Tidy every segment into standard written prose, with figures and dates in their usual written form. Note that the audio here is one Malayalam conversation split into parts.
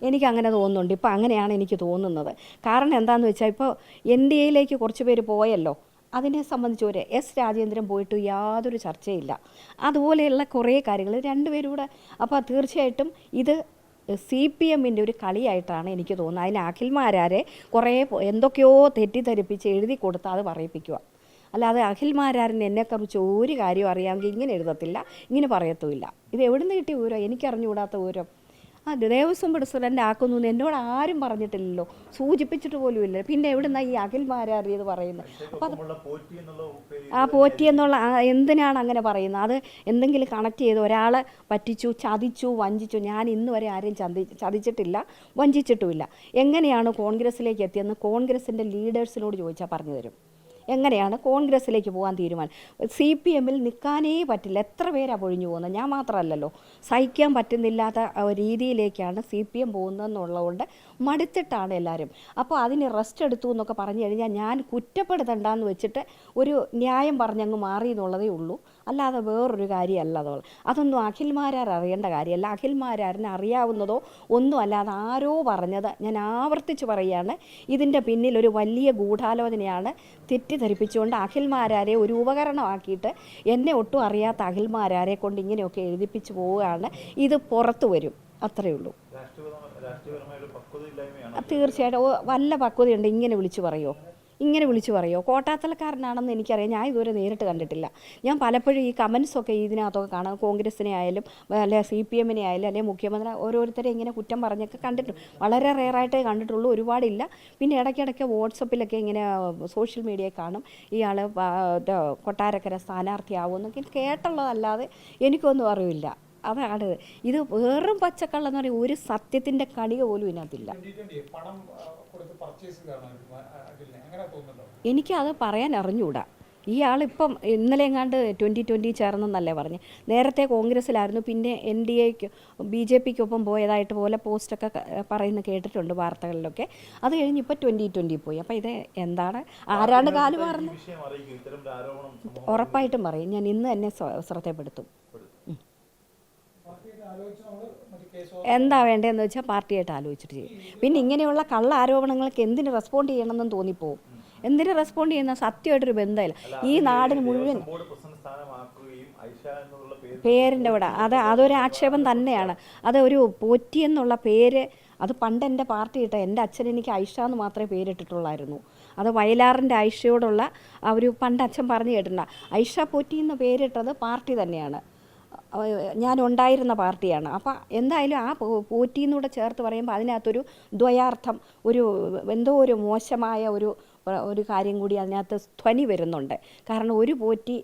എനിക്കങ്ങനെ തോന്നുന്നുണ്ട്. ഇപ്പോൾ അങ്ങനെയാണ് എനിക്ക് തോന്നുന്നത്. കാരണം എന്താണെന്ന് വെച്ചാൽ ഇപ്പോൾ NDAയിലേക്ക് കുറച്ച് പേര് പോയല്ലോ, അതിനെ സംബന്ധിച്ച് ഒരു എസ് രാജേന്ദ്രൻ പോയിട്ട് യാതൊരു ചർച്ചയില്ല. അതുപോലെയുള്ള കുറേ കാര്യങ്ങൾ രണ്ടുപേരും കൂടെ. അപ്പോൾ തീർച്ചയായിട്ടും ഇത് CPMൻ്റെ ഒരു കളിയായിട്ടാണ് എനിക്ക് തോന്നുന്നത്. അതിന് അഖിൽമാരാരെ കുറേ എന്തൊക്കെയോ തെറ്റിദ്ധരിപ്പിച്ച് എഴുതി കൊടുത്ത് അത് പറയിപ്പിക്കുക. അല്ലാതെ അഖിൽമാരാരൻ എന്നെക്കുറിച്ച് ഒരു കാര്യം അറിയാമെങ്കിൽ ഇങ്ങനെ എഴുതത്തില്ല, ഇങ്ങനെ പറയത്തുമില്ല. ഇത് എവിടെ നിന്ന് കിട്ടിയ ഊരം? എനിക്കറിഞ്ഞുകൂടാത്ത ഊരം. ദേവസ്വം പ്രസിഡൻ്റ് ആക്കുന്നു എന്ന് എന്നോട് ആരും പറഞ്ഞിട്ടില്ലല്ലോ, സൂചിപ്പിച്ചിട്ട് പോലും ഇല്ല. പിന്നെ എവിടെ നിന്നാണ് ഈ അഖിൽമാരാറിയത് പറയുന്നത്? അപ്പോൾ അത് പോറ്റി എന്നുള്ള എന്തിനാണ് അങ്ങനെ പറയുന്നത്? അത് എന്തെങ്കിലും കണക്ട് ചെയ്ത് ഒരാളെ പറ്റിച്ചു, ചതിച്ചു, വഞ്ചിച്ചു. ഞാൻ ഇന്ന് വരെ ആരെയും ചതിച്ചിട്ടില്ല, വഞ്ചിച്ചിട്ടുമില്ല. എങ്ങനെയാണ് കോൺഗ്രസ്സിലേക്ക് എത്തിയെന്ന് കോൺഗ്രസിൻ്റെ ലീഡേഴ്സിനോട് ചോദിച്ചാൽ പറഞ്ഞു തരും. എങ്ങനെയാണ് കോൺഗ്രസ്സിലേക്ക് പോകാൻ തീരുമാനം? CPMൽ നിൽക്കാനേ പറ്റില്ല. എത്ര പേരാണ് പൊഴിഞ്ഞു പോകുന്നത്? ഞാൻ മാത്രമല്ലല്ലോ. സഹിക്കാൻ പറ്റുന്നില്ലാത്ത രീതിയിലേക്കാണ് CPM പോകുന്നതെന്നുള്ളതുകൊണ്ട് മടുത്തിട്ടാണ് എല്ലാവരും. അപ്പോൾ അതിന് റെസ്റ്റ് എടുത്തു എന്നൊക്കെ പറഞ്ഞു കഴിഞ്ഞാൽ ഞാൻ കുറ്റപ്പെടുത്തണ്ടെന്ന് വെച്ചിട്ട് ഒരു ന്യായം പറഞ്ഞങ്ങ് മാറി എന്നുള്ളതേ ഉള്ളൂ. അല്ലാതെ വേറൊരു കാര്യമല്ല അതുള്ളത്. അതൊന്നും അഖിൽമാരാർ അറിയേണ്ട കാര്യമല്ല. അഖിൽമാരാറിന് അറിയാവുന്നതോ ഒന്നും അല്ലാതെ ആരോ പറഞ്ഞത് ഞാൻ ആവർത്തിച്ച് പറയുകയാണ്. ഇതിൻ്റെ പിന്നിൽ ഒരു വലിയ ഗൂഢാലോചനയാണ്. തെറ്റിദ്ധരിപ്പിച്ചുകൊണ്ട് അഖിൽമാരാരെ ഒരു ഉപകരണമാക്കിയിട്ട് എന്നെ ഒട്ടും അറിയാത്ത അഖിൽമാരാരെ കൊണ്ട് ഇങ്ങനെയൊക്കെ എഴുതിപ്പിച്ച് പോവുകയാണ്. ഇത് പുറത്തു വരും, അത്രയേ ഉള്ളൂ. തീർച്ചയായിട്ടും വല്ല പക്വതയുണ്ട്. ഇങ്ങനെ വിളിച്ചു പറയുമോ? കോട്ടാത്തലക്കാരനാണെന്ന് എനിക്കറിയാം. ഞാൻ ഇതുവരെ നേരിട്ട് കണ്ടിട്ടില്ല. ഞാൻ പലപ്പോഴും ഈ കമൻസൊക്കെ ഇതിനകത്തൊക്കെ കാണാം. കോൺഗ്രസിനെ ആയാലും അല്ലെ CPMനെ ആയാലും അല്ലെങ്കിൽ മുഖ്യമന്ത്രി ഓരോരുത്തരെ ഇങ്ങനെ കുറ്റം പറഞ്ഞൊക്കെ കണ്ടിട്ടുണ്ട്. വളരെ റെയറായിട്ടേ കണ്ടിട്ടുള്ളൂ, ഒരുപാടില്ല. പിന്നെ ഇടയ്ക്കിടയ്ക്ക് വാട്സപ്പിലൊക്കെ ഇങ്ങനെ സോഷ്യൽ മീഡിയയിൽ കാണും ഇയാൾ കൊട്ടാരക്കര സ്ഥാനാർത്ഥിയാവുമെന്നൊക്കെ കേട്ടുള്ളതല്ലാതെ എനിക്കൊന്നും അറിയില്ല. അതാണ് ഇത്. വെറും പച്ചക്കള്ളം എന്ന് പറയുന്നത് ഒരു സത്യത്തിൻ്റെ കണിക പോലും ഇതിനകത്തില്ല. എനിക്കത് പറയാൻ അറിഞ്ഞുകൂടാ. ഇയാളിപ്പം ഇന്നലെ എങ്ങാണ്ട് 2020 ചേർന്നെന്നല്ലേ പറഞ്ഞ്. നേരത്തെ കോൺഗ്രസ്സിലായിരുന്നു, പിന്നെ NDAക്ക് BJPക്കൊപ്പം പോയതായിട്ട് പോലെ പോസ്റ്റൊക്കെ പറയുന്നത് കേട്ടിട്ടുണ്ട് വാർത്തകളിലൊക്കെ. അത് കഴിഞ്ഞ് ഇപ്പോൾ 2020 പോയി. അപ്പോൾ ഇത് എന്താണ്, ആരാണ് കാല് മാറുന്നത്? ഉറപ്പായിട്ടും പറയും. ഞാൻ ഇന്ന് തന്നെ ശ്രദ്ധപ്പെടുത്തും. എന്താ വേണ്ടതെന്ന് വെച്ചാൽ പാർട്ടിയായിട്ട് ആലോചിച്ചിട്ട് ചെയ്യും. പിന്നെ ഇങ്ങനെയുള്ള കള്ള ആരോപണങ്ങൾക്ക് എന്തിന് റെസ്പോണ്ട് ചെയ്യണമെന്നും തോന്നിപ്പോവും. എന്തിനു റെസ്പോണ്ട് ചെയ്യുന്ന? സത്യമായിട്ടൊരു ബന്ധമില്ല. ഈ നാടിന് മുഴുവൻ പേരിൻ്റെ കൂടെ അതൊരു ആക്ഷേപം തന്നെയാണ്. അത് ഒരു പോറ്റി എന്നുള്ള പേര്, അത് പണ്ട് എൻ്റെ പാർട്ടി ഇട്ട എൻ്റെ അച്ഛൻ എനിക്ക് ഐഷ എന്ന് മാത്രമേ പേരിട്ടിട്ടുള്ളായിരുന്നു. അത് വയലാറിൻ്റെ ഐഷയോടുള്ള ഒരു പണ്ട് അച്ഛൻ പറഞ്ഞു കേട്ടിട്ടുണ്ട്. ഐഷ പോറ്റി എന്ന പേരിട്ടത് പാർട്ടി തന്നെയാണ്, ഞാനുണ്ടായിരുന്ന പാർട്ടിയാണ്. അപ്പോൾ എന്തായാലും ആ പോറ്റിന്നൂടെ ചേർത്ത് പറയുമ്പോൾ അതിനകത്തൊരു ദ്വയാർത്ഥം, എന്തോ ഒരു മോശമായ ഒരു കാര്യം കൂടി അതിനകത്ത് ധ്വനി വരുന്നുണ്ട്. കാരണം ഒരു പോറ്റി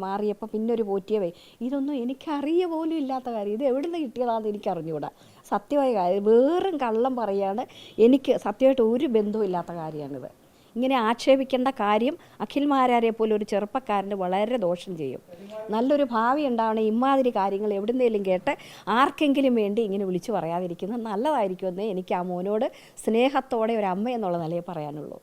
മാറിയപ്പോൾ പിന്നെ ഒരു പോറ്റിയെ ഇതൊന്നും എനിക്കറിയ പോലും ഇല്ലാത്ത കാര്യം. ഇത് എവിടെ നിന്ന് കിട്ടിയതാണെന്ന് എനിക്കറിഞ്ഞുകൂടാ. സത്യമായ കാര്യം, വേറും കള്ളം പറയുകയാണ്. എനിക്ക് സത്യമായിട്ട് ഒരു ബന്ധവും ഇല്ലാത്ത കാര്യമാണിത്. ഇങ്ങനെ ആക്ഷേപിക്കേണ്ട കാര്യം അഖിൽമാരാരെ പോലെ ഒരു ചെറുപ്പക്കാരന് വളരെ ദോഷം ചെയ്യും. നല്ലൊരു ഭാവി ഉണ്ടാവണേ ഇമാതിരി കാര്യങ്ങൾ എവിടുന്നേലും കേട്ട് ആർക്കെങ്കിലും വേണ്ടി ഇങ്ങനെ വിളിച്ചു പറയാതിരിക്കുന്നത് നല്ലതായിരിക്കുമെന്ന് എനിക്ക് ആ മോനോട് സ്നേഹത്തോടെ ഒരു അമ്മ എന്നുള്ള നിലയിൽ പറയാനുള്ളൂ.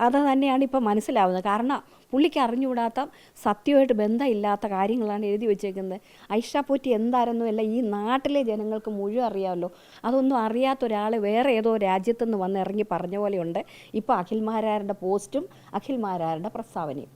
അത് തന്നെയാണ് ഇപ്പം മനസ്സിലാവുന്നത്. കാരണം പുള്ളിക്ക് അറിഞ്ഞുകൂടാത്ത സത്യമായിട്ട് ബന്ധമില്ലാത്ത കാര്യങ്ങളാണ് എഴുതി വെച്ചേക്കുന്നത്. ഐഷ പോറ്റി എന്തായിരുന്നുമല്ല ഈ നാട്ടിലെ ജനങ്ങൾക്ക് മുഴുവൻ അറിയാമല്ലോ. അതൊന്നും അറിയാത്ത ഒരാൾ വേറെ ഏതോ രാജ്യത്തുനിന്ന് വന്ന് ഇറങ്ങി പറഞ്ഞ പോലെയുണ്ട് ഇപ്പോൾ അഖിൽമാരാരുടെ പോസ്റ്റും അഖിൽമാരാരുടെ പ്രസ്താവനയും.